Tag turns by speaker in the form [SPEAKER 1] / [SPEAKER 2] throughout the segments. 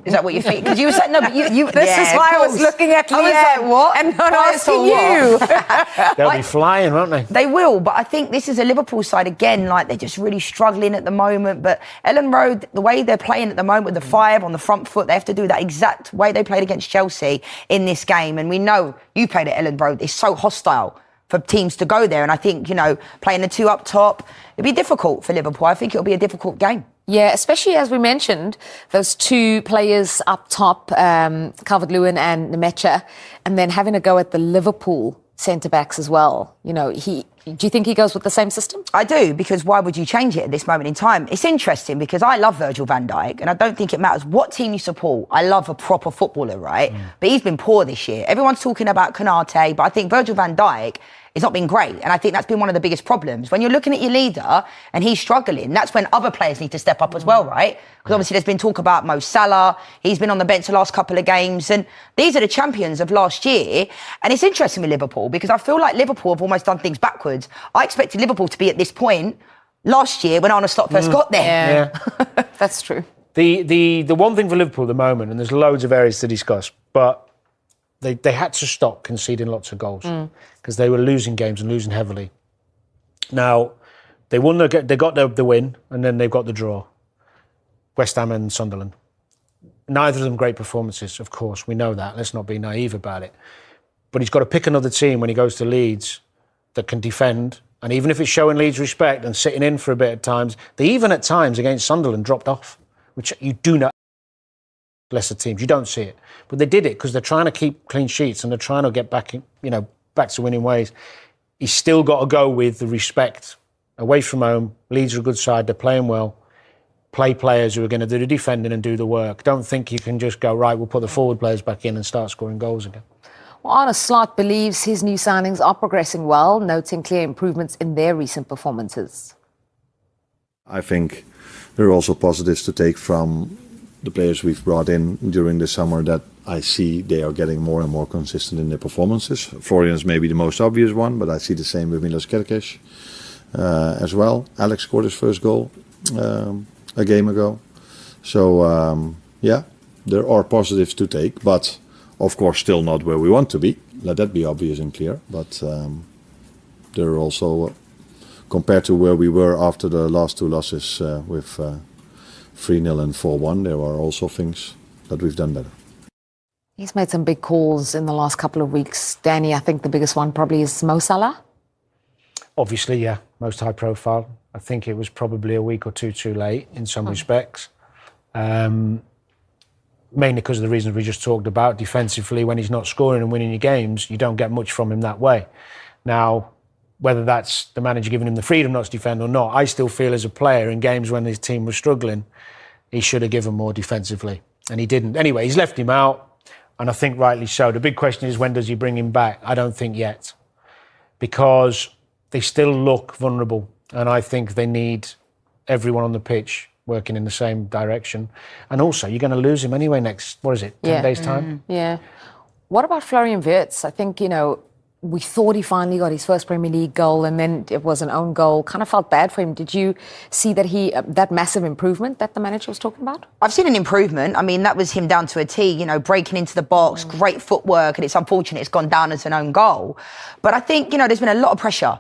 [SPEAKER 1] Is that what you think? Because you said no, but you.
[SPEAKER 2] This is why I was looking at Leanne and not asking you.
[SPEAKER 3] They'll be flying, won't they?
[SPEAKER 1] They will, but I think this is a Liverpool side again. Like they're just really struggling at the moment. But Elland Road, the way they're playing at the moment with the 5 on the front foot, they have to do that exact way they played against Chelsea in this game. And we know you played at Elland Road. It's so hostile for teams to go there. And I think, playing the 2 up top, it'd be difficult for Liverpool. I think it'll be a difficult game.
[SPEAKER 2] Yeah, especially as we mentioned, those 2 players up top, Calvert-Lewin and Nemecha, and then having a go at the Liverpool centre-backs as well. Do you think he goes with the same system?
[SPEAKER 1] I do, because why would you change it at this moment in time? It's interesting because I love Virgil van Dijk and I don't think it matters what team you support. I love a proper footballer, right? But he's been poor this year. Everyone's talking about Konate, but I think Virgil van Dijk has not been great. And I think that's been one of the biggest problems. When you're looking at your leader and he's struggling, that's when other players need to step up as well, right? Because obviously there's been talk about Mo Salah. He's been on the bench the last couple of games. And these are the champions of last year. And it's interesting with Liverpool because I feel like Liverpool have almost done things backwards. I expected Liverpool to be at this point last year when Arne Slot first got there.
[SPEAKER 2] Yeah. That's true.
[SPEAKER 3] The one thing for Liverpool at the moment, and there's loads of areas to discuss, but they had to stop conceding lots of goals because they were losing games and losing heavily. Now, they got the win and then they've got the draw. West Ham and Sunderland. Neither of them great performances, of course. We know that. Let's not be naive about it. But he's got to pick another team when he goes to Leeds that can defend. And even if it's showing Leeds respect and sitting in for a bit at times, they even at times against Sunderland dropped off, which you do not. Lesser teams, you don't see it, but they did it because they're trying to keep clean sheets and they're trying to get back, back to winning ways. He's still got to go with the respect away from home. Leeds are a good side; they're playing well. Play players who are going to do the defending and do the work. Don't think you can just go right. We'll put the forward players back in and start scoring goals again.
[SPEAKER 2] Well, Arne Slot believes his new signings are progressing well, noting clear improvements in their recent performances.
[SPEAKER 4] I think there are also positives to take from the players we've brought in during the summer that I see they are getting more and more consistent in their performances. Florian's maybe the most obvious one, but I see the same with Milos Kerkez as well. Alex scored his first goal a game ago. So, there are positives to take, but of course still not where we want to be. Let that be obvious and clear. But there are also, compared to where we were after the last 2 losses with 3-0 and 4-1, there are also things that we've done better.
[SPEAKER 2] He's made some big calls in the last couple of weeks. Danny, I think the biggest one probably is Mo Salah.
[SPEAKER 3] Obviously, yeah, most high profile. I think it was probably a week or 2 too late in some respects. Mainly because of the reasons we just talked about. Defensively, when he's not scoring and winning your games, you don't get much from him that way. Now, whether that's the manager giving him the freedom not to defend or not, I still feel as a player in games when his team was struggling, he should have given more defensively. And he didn't. Anyway, he's left him out, and I think rightly so. The big question is, when does he bring him back? I don't think yet. Because they still look vulnerable, and I think they need everyone on the pitch working in the same direction. And also, you're going to lose him anyway next, 10 days' time?
[SPEAKER 2] Yeah. What about Florian Wirtz? I think, we thought he finally got his first Premier League goal and then it was an own goal. Kind of felt bad for him. Did you see that that massive improvement that the manager was talking about?
[SPEAKER 1] I've seen an improvement. I mean, that was him down to a T, breaking into the box, great footwork, and it's unfortunate it's gone down as an own goal. But I think, there's been a lot of pressure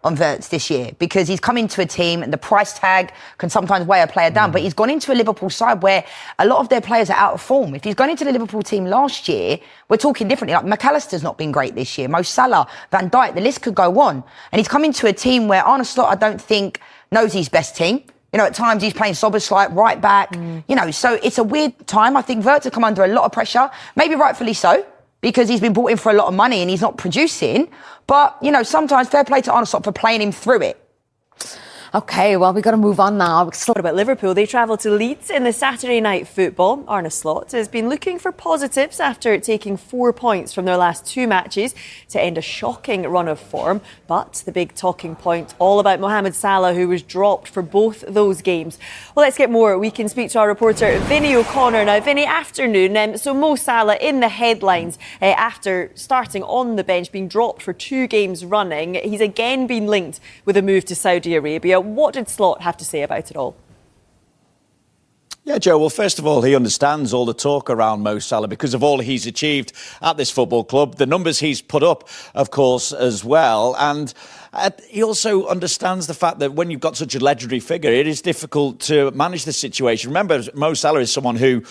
[SPEAKER 1] on Wirtz this year because he's come into a team and the price tag can sometimes weigh a player down, but he's gone into a Liverpool side where a lot of their players are out of form. If he's gone into the Liverpool team last year, we're talking differently. Like McAllister's not been great this year. Mo Salah, Van Dijk, the list could go on. And he's come into a team where Arne Slot, I don't think, knows his best team. At times he's playing Soboslai right back. So it's a weird time. I think Wirtz has come under a lot of pressure, maybe rightfully so, because he's been brought in for a lot of money and he's not producing. But, sometimes fair play to Arne Slot for playing him through it.
[SPEAKER 2] OK, well, we've got to move on now.
[SPEAKER 5] What about Liverpool? They travel to Leeds in the Saturday night football. Arne Slot has been looking for positives after taking 4 points from their last 2 matches to end a shocking run of form. But the big talking point, all about Mohamed Salah, who was dropped for both those games. Well, let's get more. We can speak to our reporter, Vinny O'Connor. Now, Vinny, afternoon. So Mo Salah in the headlines after starting on the bench, being dropped for 2 games running. He's again been linked with a move to Saudi Arabia. What did Slot have to say about it all?
[SPEAKER 6] Yeah, Joe, well, first of all, he understands all the talk around Mo Salah because of all he's achieved at this football club, the numbers he's put up, of course, as well. And he also understands the fact that when you've got such a legendary figure, it is difficult to manage the situation. Remember, Mo Salah is someone who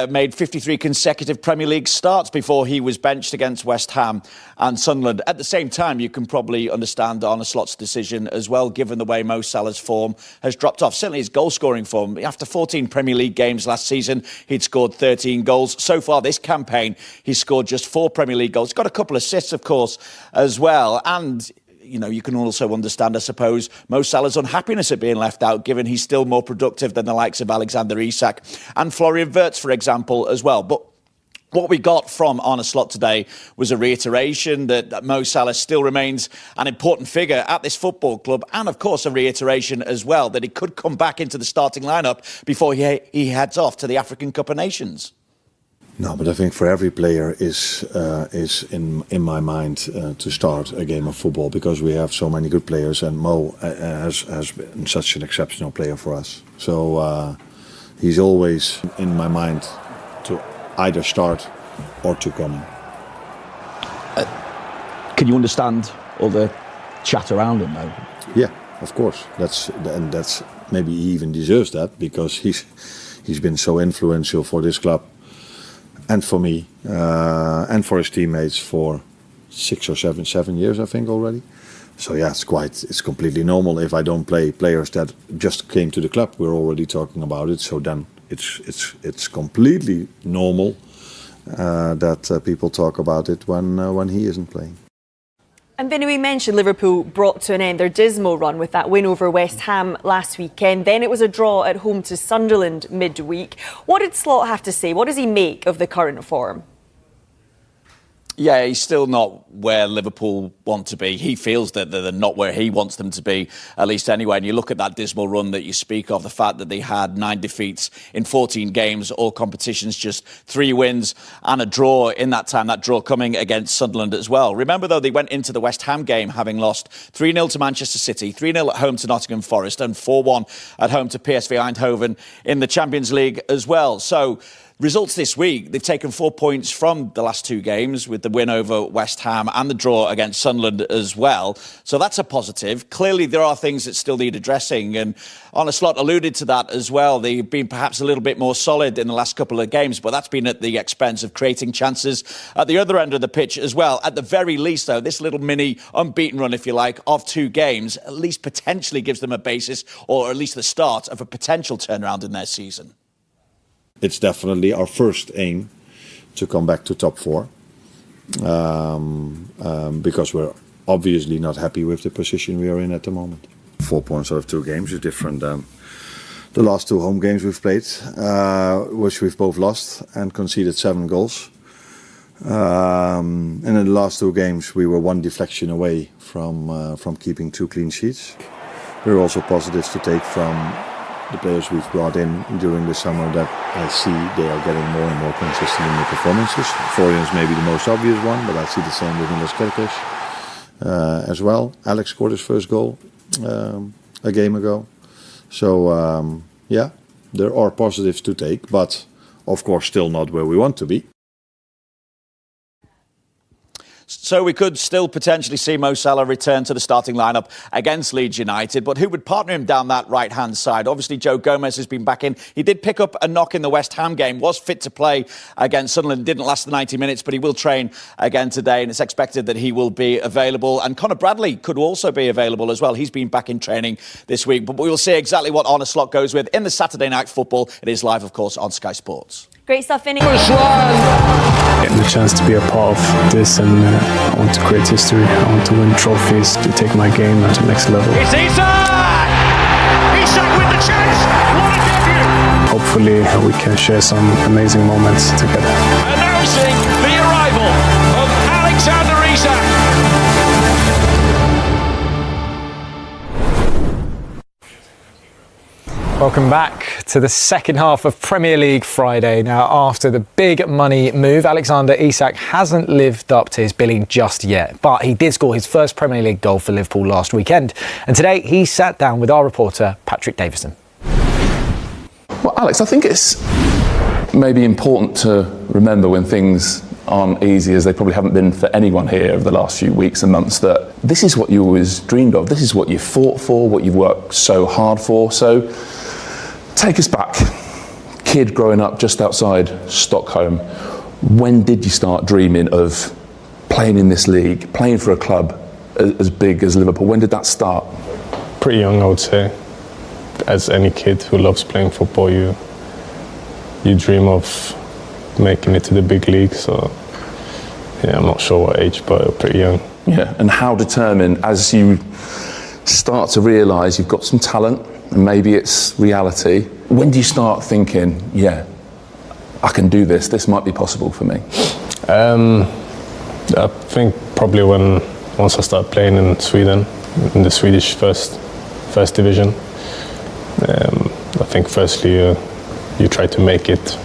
[SPEAKER 6] made 53 consecutive Premier League starts before he was benched against West Ham and Sunderland. At the same time, you can probably understand Arne Slot's decision as well, given the way Mo Salah's form has dropped off. Certainly his goal-scoring form. After 14 Premier League games last season, he'd scored 13 goals. So far this campaign, he's scored just 4 Premier League goals. He's got a couple of assists, of course, as well. And you know, you can also understand, I suppose, Mo Salah's unhappiness at being left out, given he's still more productive than the likes of Alexander Isak and Florian Wirtz, for example, as well. But what we got from Arne Slot today was a reiteration that Mo Salah still remains an important figure at this football club, and of course a reiteration as well that he could come back into the starting lineup before he heads off to the African Cup of Nations.
[SPEAKER 4] No, but I think for every player is in my mind to start a game of football, because we have so many good players, and Mo has been such an exceptional player for us. So he's always in my mind to either start or to come in.
[SPEAKER 7] Can you understand all the chat around him, though?
[SPEAKER 4] Yeah, of course. That's maybe he even deserves that, because he's been so influential for this club. And for me, and for his teammates for 6 or 7 years, I think already. So yeah, it's completely normal. If I don't play players that just came to the club, we're already talking about it. So then it's completely normal that people talk about it when he isn't playing.
[SPEAKER 5] And Vinny, we mentioned Liverpool brought to an end their dismal run with that win over West Ham last weekend. Then it was a draw at home to Sunderland midweek. What did Slot have to say? What does he make of the current form?
[SPEAKER 6] Yeah, he's still not where Liverpool want to be. He feels that they're not where he wants them to be, at least anyway. And you look at that dismal run that you speak of, the fact that they had 9 defeats in 14 games, all competitions, just 3 wins and a draw in that time, that draw coming against Sunderland as well. Remember, though, they went into the West Ham game having lost 3-0 to Manchester City, 3-0 at home to Nottingham Forest, and 4-1 at home to PSV Eindhoven in the Champions League as well. So results this week, they've taken 4 points from the last 2 games with the win over West Ham and the draw against Sunderland as well. So that's a positive. Clearly, there are things that still need addressing. And Arne Slot alluded to that as well. They've been perhaps a little bit more solid in the last couple of games, but that's been at the expense of creating chances at the other end of the pitch as well. At the very least, though, this little mini unbeaten run, if you like, of 2 games, at least potentially gives them a basis, or at least the start of a potential turnaround in their season.
[SPEAKER 4] It's definitely our first aim to come back to top 4, because we're obviously not happy with the position we are in at the moment. 4 points out of 2 games is different than the last 2 home games we've played, which we've both lost and conceded 7 goals. And in the last 2 games we were 1 deflection away from keeping 2 clean sheets. There are also positives to take from the players we've brought in during the summer, that I see they are getting more and more consistent in their performances. Florian is maybe the most obvious one, but I see the same with Milos Kerkez as well. Alex scored his first goal a game ago. So yeah, there are positives to take, but of course still not where we want to be.
[SPEAKER 6] So we could still potentially see Mo Salah return to the starting lineup against Leeds United, but who would partner him down that right-hand side? Obviously, Joe Gomez has been back in. He did pick up a knock in the West Ham game, was fit to play against Sunderland, didn't last the 90 minutes, but he will train again today, and it's expected that he will be available. And Conor Bradley could also be available as well. He's been back in training this week, but we will see exactly what Arne Slot goes with in the Saturday Night Football. It is live, of course, on Sky Sports.
[SPEAKER 5] Great stuff, Vinny.
[SPEAKER 8] Getting the chance to be a part of this, and I want to create history. I want to win trophies, to take my game to the next level.
[SPEAKER 9] It's Isak! Isak with the chance! What a debut!
[SPEAKER 8] Hopefully we can share some amazing moments together.
[SPEAKER 9] Announcing the arrival of Alexander Isak.
[SPEAKER 10] Welcome back to the second half of Premier League Friday. Now, after the big money move, Alexander Isak hasn't lived up to his billing just yet, but he did score his first Premier League goal for Liverpool last weekend. And today he sat down with our reporter, Patrick Davison.
[SPEAKER 11] Well, Alex, I think it's maybe important to remember when things aren't easy, as they probably haven't been for anyone here over the last few weeks and months, that this is what you always dreamed of. This is what you fought for, what you've worked so hard for. So take us back. Kid growing up just outside Stockholm. When did you start dreaming of playing in this league, playing for a club as big as Liverpool? When did that start?
[SPEAKER 8] Pretty young, I would say. As any kid who loves playing football, you dream of making it to the big league. So yeah, I'm not sure what age, but pretty young.
[SPEAKER 11] Yeah, and how determined, as you start to realise you've got some talent and maybe it's reality, when do you start thinking, yeah, I can do this, this might be possible for me?
[SPEAKER 8] I think probably once I started playing in Sweden, in the Swedish first division. I think firstly you try to make it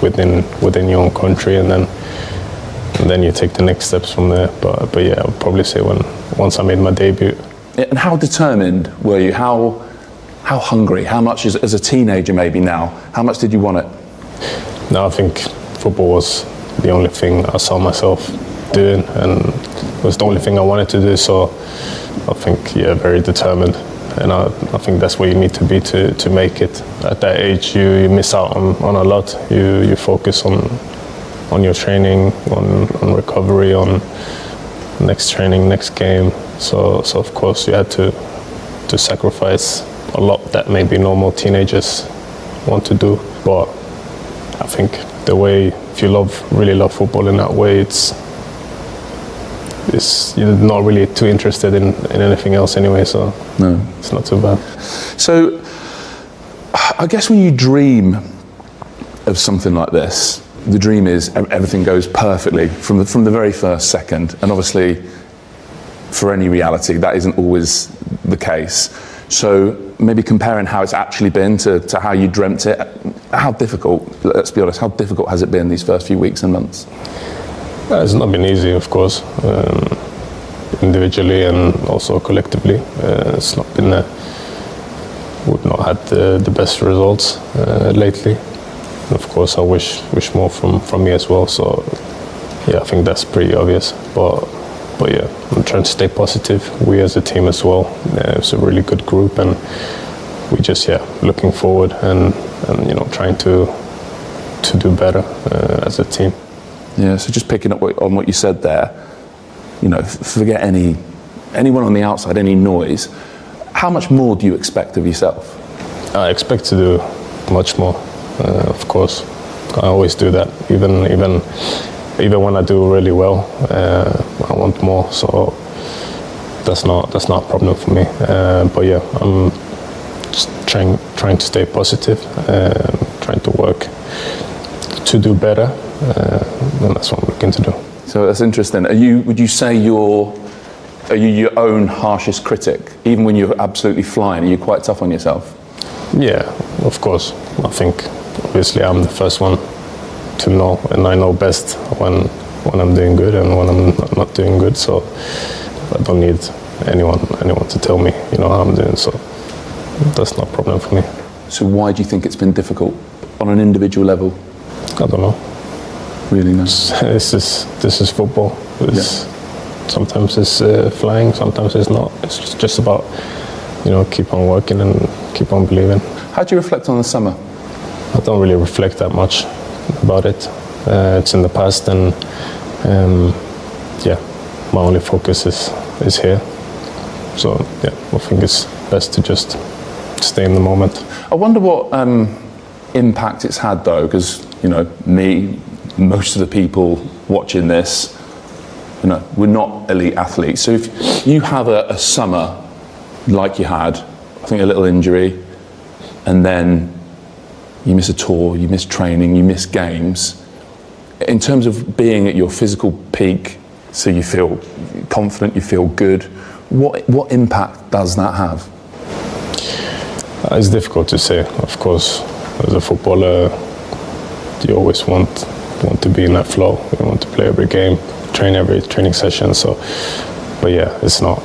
[SPEAKER 8] within your own country, and then you take the next steps from there. But yeah, I'll probably say once I made my debut.
[SPEAKER 11] And how determined were you? How hungry? How much, as a teenager maybe now, how much did you want it?
[SPEAKER 8] No, I think football was the only thing I saw myself doing, and it was the only thing I wanted to do. So I think, yeah, very determined. And I think that's where you need to be to make it. At that age, you miss out on a lot. You focus on your training, on recovery, on next training, next game. So of course you had to sacrifice a lot that maybe normal teenagers want to do. But I think the way, if you really love football in that way, you're not really too interested in anything else anyway, so no, it's not too bad.
[SPEAKER 11] So I guess when you dream of something like this, the dream is everything goes perfectly from the very first second, and obviously for any reality that isn't always the case. So maybe comparing how it's actually been to how you dreamt it, how difficult, let's be honest, how difficult has it been these first few weeks and months?
[SPEAKER 8] It's not been easy, of course, individually and also collectively. It's not been. We've not had the best results lately. And of course, I wish more from me as well. So yeah, I think that's pretty obvious. But yeah, I'm trying to stay positive. We as a team as well. It's a really good group, and we just looking forward and trying to do better as a team.
[SPEAKER 11] Yeah, so just picking up on what you said there, forget anyone on the outside, any noise. How much more do you expect of yourself?
[SPEAKER 8] I expect to do much more, of course. I always do that, even when I do really well. I want more, so that's not a problem for me. But yeah, I'm just trying to stay positive, trying to work to do better. And that's what I'm looking to do.
[SPEAKER 11] So that's interesting. Would you say are you your own harshest critic? Even when you're absolutely flying, are you quite tough on yourself?
[SPEAKER 8] Yeah, of course. I think obviously I'm the first one to know, and I know best when I'm doing good and when I'm not doing good. So I don't need anyone to tell me, how I'm doing. So that's not a problem for me.
[SPEAKER 11] So why do you think it's been difficult on an individual level?
[SPEAKER 8] I don't know.
[SPEAKER 11] Really nice.
[SPEAKER 8] This is football. Sometimes it's flying, sometimes it's not. It's just about keep on working and keep on believing.
[SPEAKER 11] How do you reflect on the summer?
[SPEAKER 8] I don't really reflect that much about it. It's in the past, and my only focus is here. So yeah, I think it's best to just stay in the moment.
[SPEAKER 11] I wonder what impact it's had though, because me, most of the people watching this, we're not elite athletes. So if you have a summer like you had, I think a little injury, and then you miss a tour, you miss training, you miss games, in terms of being at your physical peak, so you feel confident, you feel good, what impact does that have?
[SPEAKER 8] It's difficult to say, of course. As a footballer, you always want to be in that flow. You want to play every game, train every training session. So, but yeah, it's not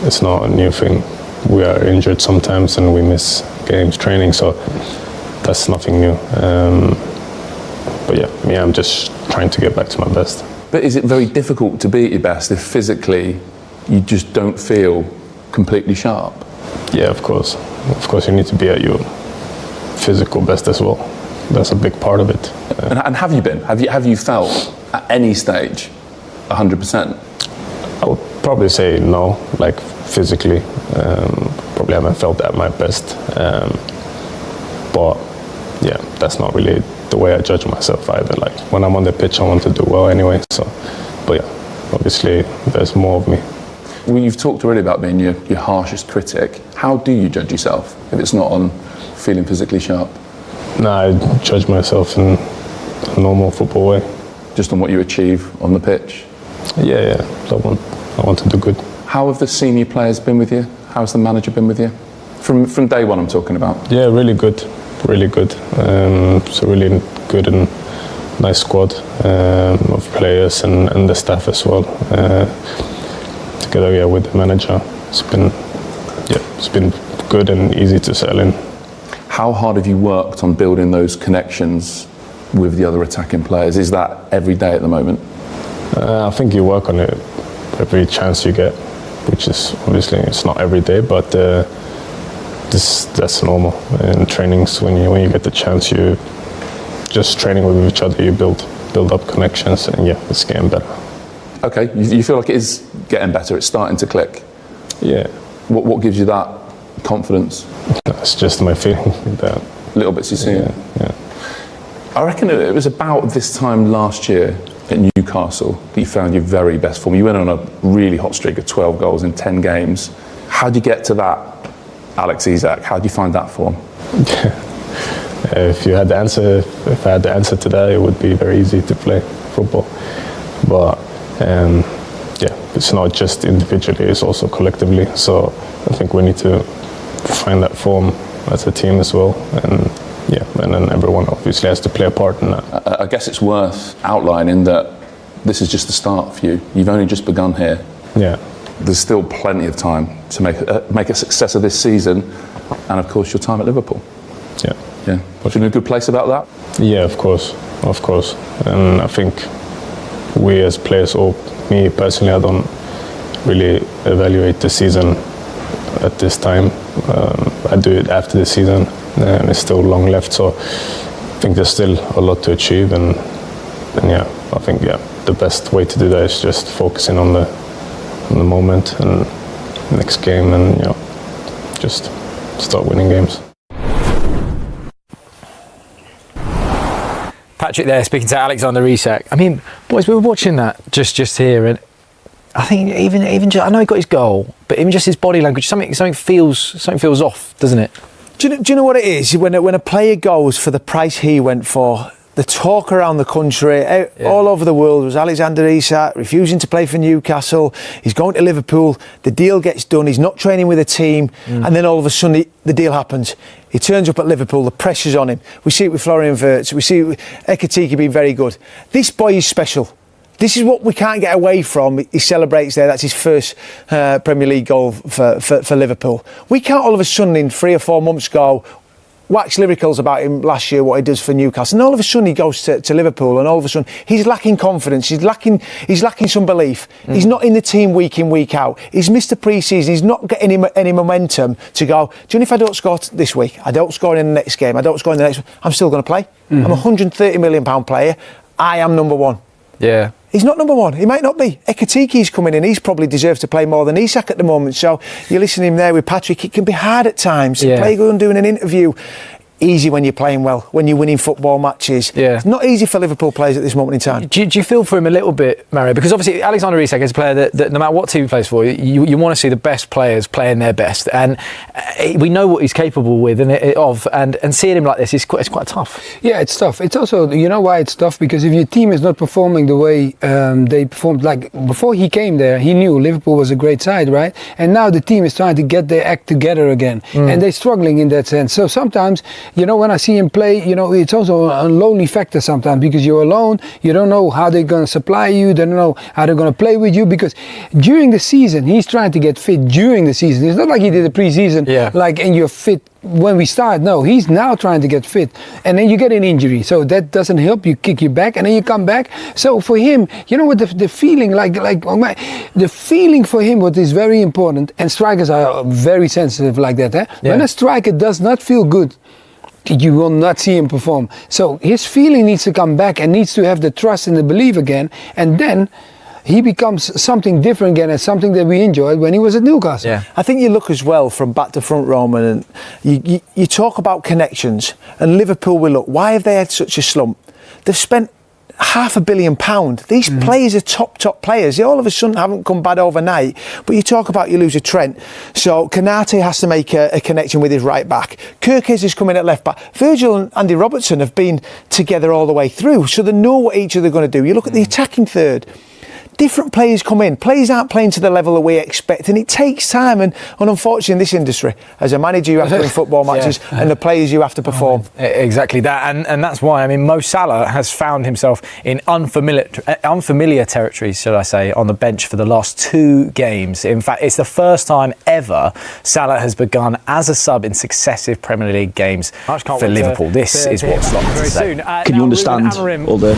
[SPEAKER 8] a new thing. We are injured sometimes and we miss games, training. So that's nothing new. But yeah, I'm just trying to get back to my best.
[SPEAKER 11] But is it very difficult to be at your best if physically you just don't feel completely sharp?
[SPEAKER 8] Yeah, of course. Of course, you need to be at your physical best as well. That's a big part of it.
[SPEAKER 11] And have you been? Have you felt at any stage 100%?
[SPEAKER 8] I would probably say no, like physically. Probably haven't felt at my best. But yeah, that's not really the way I judge myself either. Like when I'm on the pitch, I want to do well anyway. So, but yeah, obviously there's more of me.
[SPEAKER 11] Well, you've talked already about being your harshest critic. How do you judge yourself if it's not on feeling physically sharp?
[SPEAKER 8] No, I judge myself in a normal football way. Just
[SPEAKER 11] on what you achieve on the pitch?
[SPEAKER 8] Yeah. I want to do good.
[SPEAKER 11] How have the senior players been with you? How's the manager been with you? From day one I'm talking about.
[SPEAKER 8] Yeah, really good. Really good. It's a really good and nice squad of players and the staff as well. Together with the manager, it's been good and easy to settle in.
[SPEAKER 11] How hard have you worked on building those connections with the other attacking players? Is that every day at the moment?
[SPEAKER 8] I think you work on it every chance you get, which is obviously it's not every day, but that's normal in trainings. When you get the chance, you just training with each other, you build up connections, and yeah, it's getting better.
[SPEAKER 11] Okay, you feel like it is getting better. It's starting to click.
[SPEAKER 8] Yeah.
[SPEAKER 11] What gives you that confidence?
[SPEAKER 8] That's just my feeling. That
[SPEAKER 11] little bits you see.
[SPEAKER 8] Yeah.
[SPEAKER 11] I reckon it was about this time last year at Newcastle that you found your very best form. You went on a really hot streak of 12 goals in 10 games. How did you get to that, Alex Isak? How did you find that form?
[SPEAKER 8] If I had the answer to that, it would be very easy to play football. But it's not just individually; it's also collectively. So I think we need to find that form as a team as well, and then everyone obviously has to play a part in that.
[SPEAKER 11] I guess it's worth outlining that this is just the start for you. You've only just begun here.
[SPEAKER 8] Yeah.
[SPEAKER 11] There's still plenty of time to make a success of this season, and of course your time at Liverpool.
[SPEAKER 8] Yeah.
[SPEAKER 11] Do you in a good place about that?
[SPEAKER 8] Yeah, of course. And I think we as players, or me personally, I don't really evaluate the season at this time. I do it after the season, and it's still long left. So I think there's still a lot to achieve, and I think the best way to do that is just focusing on the moment and next game, and just start winning games.
[SPEAKER 10] Patrick there speaking to Alexander Isak. I mean, boys, we were watching that just here, and I think even just, I know he got his goal, but even just his body language, something feels off, doesn't it?
[SPEAKER 12] Do you know what it is? When a player goes for the price he went for, the talk around the country, all over the world, was Alexander Isak refusing to play for Newcastle. He's going to Liverpool. The deal gets done. He's not training with a team, and then all of a sudden the deal happens. He turns up at Liverpool. The pressure's on him. We see it with Florian Wirtz. We see it with Ekitike being very good. This boy is special. This is what we can't get away from. He celebrates there. That's his first Premier League goal for Liverpool. We can't all of a sudden in 3 or 4 months go wax lyricals about him last year, what he does for Newcastle, and all of a sudden he goes to Liverpool, and all of a sudden he's lacking confidence, he's lacking some belief. He's not in the team week in, week out. He's missed the pre-season. He's not getting any momentum to go, do you know, if I don't score this week, I don't score in the next game, I don't score in the next one, I'm still going to play. I'm a £130 million player. I am number one.
[SPEAKER 10] Yeah.
[SPEAKER 12] He's not number one. He might not be. Ekitiki's coming in. He's probably deserves to play more than Isak at the moment. So you're listening there with Patrick. It can be hard at times to play good and doing an interview. Easy when you're playing well, when you're winning football matches.
[SPEAKER 10] Yeah.
[SPEAKER 12] It's not easy for Liverpool players at this moment in time.
[SPEAKER 10] Do you feel for him a little bit, Mario? Because obviously Alexander Isak is a player that no matter what team he plays for, you want to see the best players playing their best, and we know what he's capable with and seeing him like this is quite tough.
[SPEAKER 13] Yeah, it's tough. It's also, you know why it's tough? Because if your team is not performing the way they performed, like before he came there, he knew Liverpool was a great side, right? And now the team is trying to get their act together again, and they're struggling in that sense. So sometimes when I see him play, it's also a lonely factor sometimes because you're alone. You don't know how they're going to supply you. They don't know how they're going to play with you because during the season, he's trying to get fit during the season. It's not like he did the pre-season, and you're fit when we start. No, he's now trying to get fit, and then you get an injury, so that doesn't help. You kick you back, and then you come back. So for him, what the feeling the feeling for him, what is very important, and strikers are very sensitive like that. When a striker does not feel good, you will not see him perform. So his feeling needs to come back and needs to have the trust and the belief again, and then he becomes something different again and something that we enjoyed when he was at Newcastle.
[SPEAKER 12] Yeah. I think you look as well from back to front, Roman, and you talk about connections, and Liverpool will look, why have they had such a slump? They've spent £500 million. These players are top players. They all of a sudden haven't come bad overnight. But you talk about you lose a Trent. So Konate has to make a connection with his right back. Kirkes is coming at left back. Virgil and Andy Robertson have been together all the way through. So they know what each other are going to do. You look at the attacking third. Different players come in. Players aren't playing to the level that we expect, and it takes time. And unfortunately, in this industry, as a manager, you have to win football matches, and the players you have to perform.
[SPEAKER 10] Exactly that, and that's why. Mo Salah has found himself in unfamiliar territory, should I say, on the bench for the last 2 games. In fact, it's the first time ever Salah has begun as a sub in successive Premier League games for Liverpool. This is what Slot has to say.
[SPEAKER 7] Can you understand all the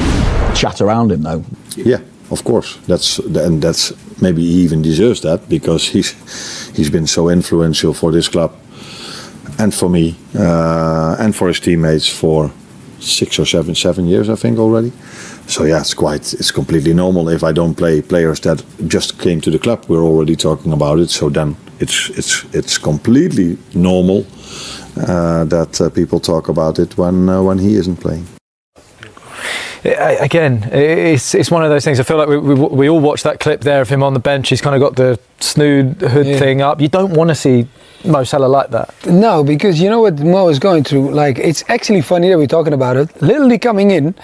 [SPEAKER 7] chat around him, though?
[SPEAKER 4] Yeah. Of course, that's maybe he even deserves that because he's been so influential for this club and for me and for his teammates for 6 or 7 years, I think already. So yeah, it's completely normal if I don't play players that just came to the club. We're already talking about it, so then it's completely normal that people talk about it when he isn't playing.
[SPEAKER 10] Again, it's one of those things. I feel like we all watched that clip there of him on the bench. He's kind of got the snood hood thing up. You don't want to see Mo Salah like that.
[SPEAKER 13] No, because you know what Mo is going through. Like, it's actually funny that we're talking about it. Literally coming in,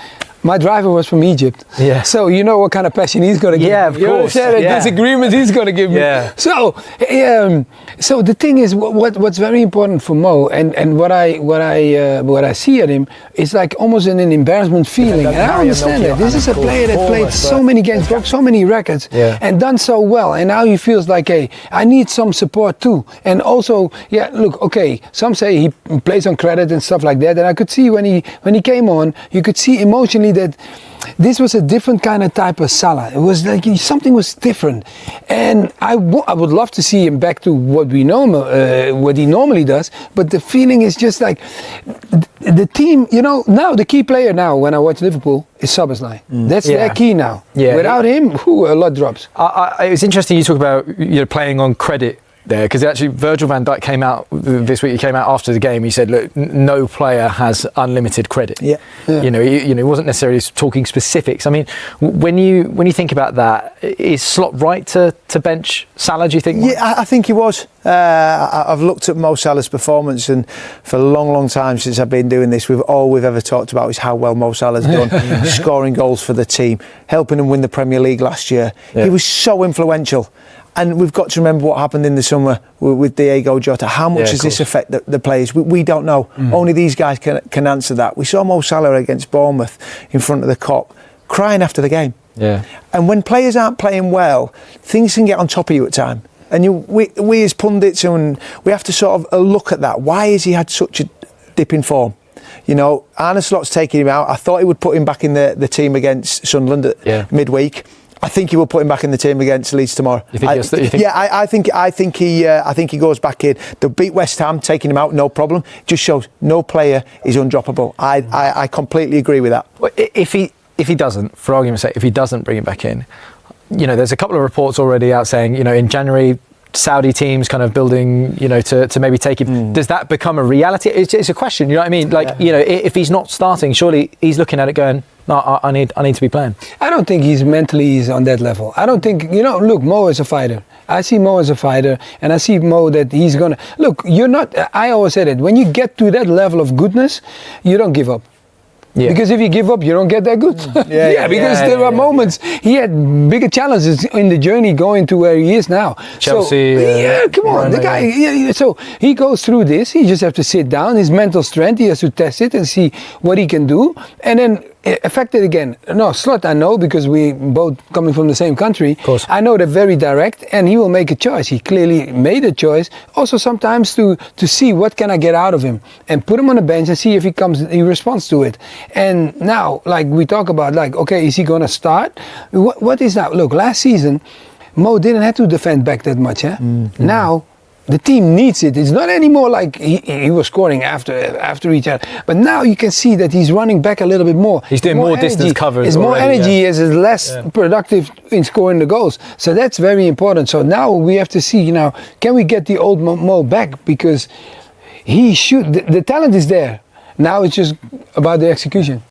[SPEAKER 13] my driver was from Egypt. Yeah. So you know what kind of passion he's going to give me.
[SPEAKER 10] Yeah, of course.
[SPEAKER 13] Disagreement he's going to give me.
[SPEAKER 10] Yeah.
[SPEAKER 13] So, so the thing is, what's very important for Mo, and what I see at him is like almost an embarrassment feeling. And I understand that. This is a player that played so many games, broke so many records, and done so well. And now he feels like, hey, I need some support too. And also, look, okay, some say he plays on credit and stuff like that. And I could see when he came on, you could see emotionally that this was a different kind of type of Salah. It was like something was different, and I would love to see him back to what he normally does. But the feeling is just like the team. Now the key player now when I watch Liverpool is Szoboszlai. That's their key now. Yeah. Without him, a lot drops.
[SPEAKER 10] It was interesting you talk about playing on credit there, because actually Virgil van Dijk came out this week. He came out after the game. He said, "Look, no player has unlimited credit." He wasn't necessarily talking specifics. I mean, when you think about that, is Slot right to bench Salah? Do you think?
[SPEAKER 12] Yeah, I think he was. I've looked at Mo Salah's performance, and for a long time since I've been doing this, all we've ever talked about is how well Mo Salah's done, scoring goals for the team, helping them win the Premier League last year. He was so influential. And we've got to remember what happened in the summer with Diego Jota. How much does this affect the players? We don't know. Only these guys can answer that. We saw Mo Salah against Bournemouth in front of the Kop, crying after the game. Yeah. And when players aren't playing well, things can get on top of you at times. And we as pundits, and we have to sort of look at that. Why has he had such a dip in form? Arne Slot's taking him out. I thought he would put him back in the team against Sunderland at midweek. I think he will put him back in the team against Leeds tomorrow.
[SPEAKER 10] You think
[SPEAKER 12] I think he goes back in. They'll beat West Ham, taking him out, no problem. Just shows no player is undroppable. I completely agree with that.
[SPEAKER 10] Well, if he doesn't, for argument's sake, if he doesn't bring him back in, there's a couple of reports already out saying, in January, Saudi teams kind of building, to maybe take him. Does that become a reality? It's a question, you know what I mean? Like, if he's not starting, surely he's looking at it going, no, I need to be playing.
[SPEAKER 13] I don't think he's mentally on that level. I don't think, look, Mo is a fighter. I see Mo as a fighter, and I see Mo that he's going to... Look, I always said it, when you get to that level of goodness, you don't give up.
[SPEAKER 10] Yeah.
[SPEAKER 13] Because if you give up, you don't get that good. Because there are moments he had bigger challenges in the journey going to where he is now.
[SPEAKER 10] Chelsea.
[SPEAKER 13] So, come on, the guy. So he goes through this. He just have to sit down. His mental strength, he has to test it and see what he can do, and then affected again. No, Slot I know because we both coming from the same country.
[SPEAKER 10] Of course.
[SPEAKER 13] I know they're very direct, and he will make a choice. He clearly made a choice. Also sometimes to see what can I get out of him and put him on the bench and see if he responds to it. And now, like we talk about, like, okay, is he going to start? What is that? Look, last season, Mo didn't have to defend back that much. Now, the team needs it. It's not anymore like he was scoring after each other. But now you can see that he's running back a little bit more.
[SPEAKER 10] He's doing more distance covers.
[SPEAKER 13] It's more energy, is less productive in scoring the goals. So that's very important. So now we have to see, can we get the old Mo back? Because he should. The talent is there. Now it's just about the execution.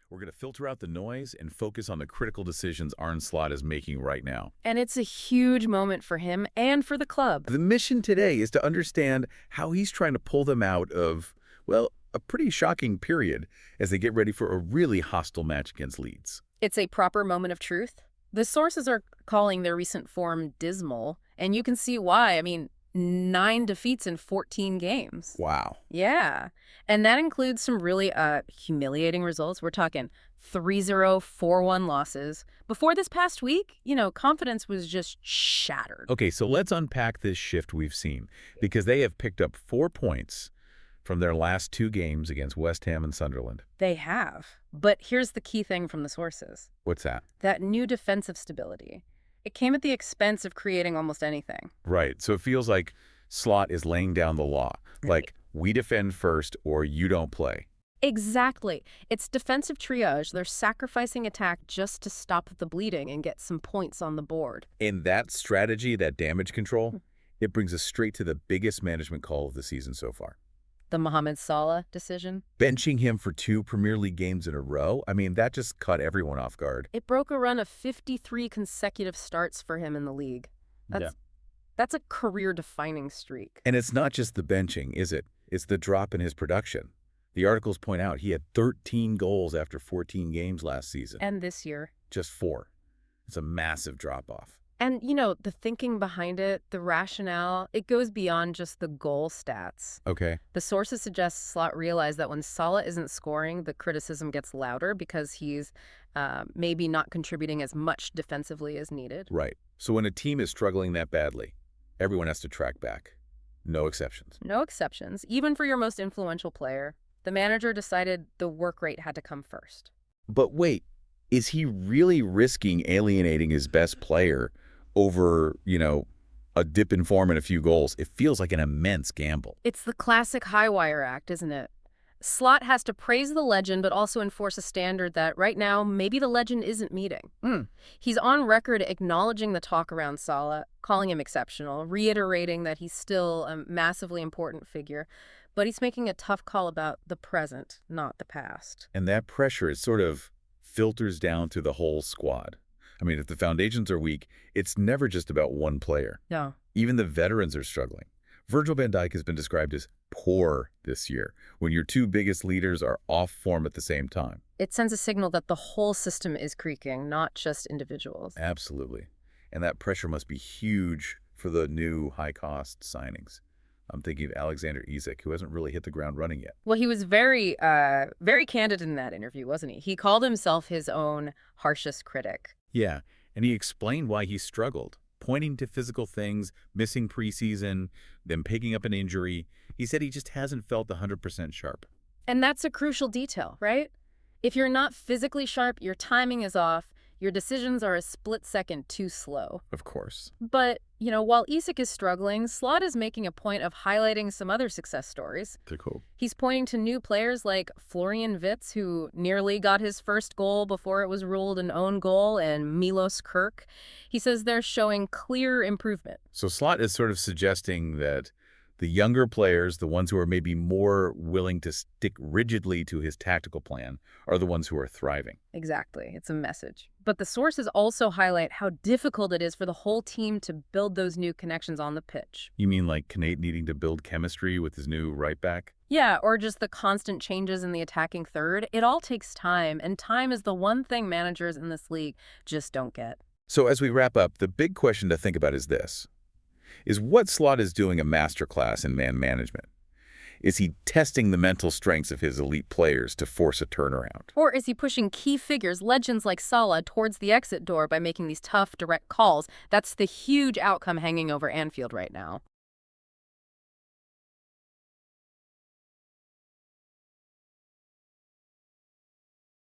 [SPEAKER 14] We're going to filter out the noise and focus on the critical decisions Arne Slot is making right now.
[SPEAKER 15] And it's a huge moment for him and for the club.
[SPEAKER 14] The mission today is to understand how he's trying to pull them out of, well, a pretty shocking period as they get ready for a really hostile match against Leeds.
[SPEAKER 15] It's a proper moment of truth. The sources are calling their recent form dismal, and you can see why. I mean, 9 defeats in 14 games.
[SPEAKER 14] Wow.
[SPEAKER 15] Yeah. And that includes some really humiliating results. We're talking 3-0, 4-1 losses. Before this past week, confidence was just shattered.
[SPEAKER 14] Okay, so let's unpack this shift we've seen, because they have picked up 4 points from their last 2 games against West Ham and Sunderland.
[SPEAKER 15] They have. But here's the key thing from the sources.
[SPEAKER 14] What's that?
[SPEAKER 15] That new defensive stability. It came at the expense of creating almost anything.
[SPEAKER 14] Right. So it feels like Slot is laying down the law.
[SPEAKER 15] Right.
[SPEAKER 14] Like, we defend first or you don't play.
[SPEAKER 15] Exactly. It's defensive triage. They're sacrificing attack just to stop the bleeding and get some points on the board.
[SPEAKER 14] And that strategy, that damage control, it brings us straight to the biggest management call of the season so far.
[SPEAKER 15] The Mohamed Salah decision.
[SPEAKER 14] Benching him for 2 Premier League games in a row, I mean, that just caught everyone off guard.
[SPEAKER 15] It broke a run of 53 consecutive starts for him in the league. That's a career-defining streak.
[SPEAKER 14] And it's not just the benching, is it? It's the drop in his production. The articles point out he had 13 goals after 14 games last season.
[SPEAKER 15] And this year.
[SPEAKER 14] Just 4. It's a massive drop-off.
[SPEAKER 15] And, the thinking behind it, the rationale, it goes beyond just the goal stats.
[SPEAKER 14] Okay.
[SPEAKER 15] The sources suggest Slot realized that when Salah isn't scoring, the criticism gets louder because he's maybe not contributing as much defensively as needed.
[SPEAKER 14] Right. So when a team is struggling that badly, everyone has to track back. No exceptions.
[SPEAKER 15] No exceptions. Even for your most influential player, the manager decided the work rate had to come first.
[SPEAKER 14] But wait, is he really risking alienating his best player over, a dip in form and a few goals? It feels like an immense gamble.
[SPEAKER 15] It's the classic high wire act, isn't it? Slot has to praise the legend, but also enforce a standard that right now, maybe the legend isn't meeting. He's on record acknowledging the talk around Salah, calling him exceptional, reiterating that he's still a massively important figure, but he's making a tough call about the present, not the past.
[SPEAKER 14] And that pressure is sort of filters down to the whole squad. I mean, if the foundations are weak, it's never just about one player.
[SPEAKER 15] No.
[SPEAKER 14] Even the veterans are struggling. Virgil van Dijk has been described as poor this year, when your 2 biggest leaders are off form at the same time.
[SPEAKER 15] It sends a signal that the whole system is creaking, not just individuals.
[SPEAKER 14] Absolutely. And that pressure must be huge for the new high-cost signings. I'm thinking of Alexander Isak, who hasn't really hit the ground running yet.
[SPEAKER 15] Well, he was very candid in that interview, wasn't he? He called himself his own harshest critic.
[SPEAKER 14] Yeah, and he explained why he struggled, pointing to physical things, missing preseason, then picking up an injury. He said he just hasn't felt 100% sharp.
[SPEAKER 15] And that's a crucial detail, right? If you're not physically sharp, your timing is off, your decisions are a split second too slow.
[SPEAKER 14] Of course.
[SPEAKER 15] But, while Isak is struggling, Slot is making a point of highlighting some other success stories.
[SPEAKER 14] Cool.
[SPEAKER 15] He's pointing to new players like Florian Wirtz, who nearly got his first goal before it was ruled an own goal, and Milos Kirk. He says they're showing clear improvement.
[SPEAKER 14] So Slot is sort of suggesting that the younger players, the ones who are maybe more willing to stick rigidly to his tactical plan, are the ones who are thriving.
[SPEAKER 15] Exactly. It's a message. But the sources also highlight how difficult it is for the whole team to build those new connections on the pitch.
[SPEAKER 14] You mean like Kanate needing to build chemistry with his new right back?
[SPEAKER 15] Yeah, or just the constant changes in the attacking third. It all takes time, and time is the one thing managers in this league just don't get.
[SPEAKER 14] So as we wrap up, the big question to think about is this. Is what Slot is doing a masterclass in man management? Is he testing the mental strengths of his elite players to force a turnaround?
[SPEAKER 15] Or is he pushing key figures, legends like Salah, towards the exit door by making these tough, direct calls? That's the huge outcome hanging over Anfield right now.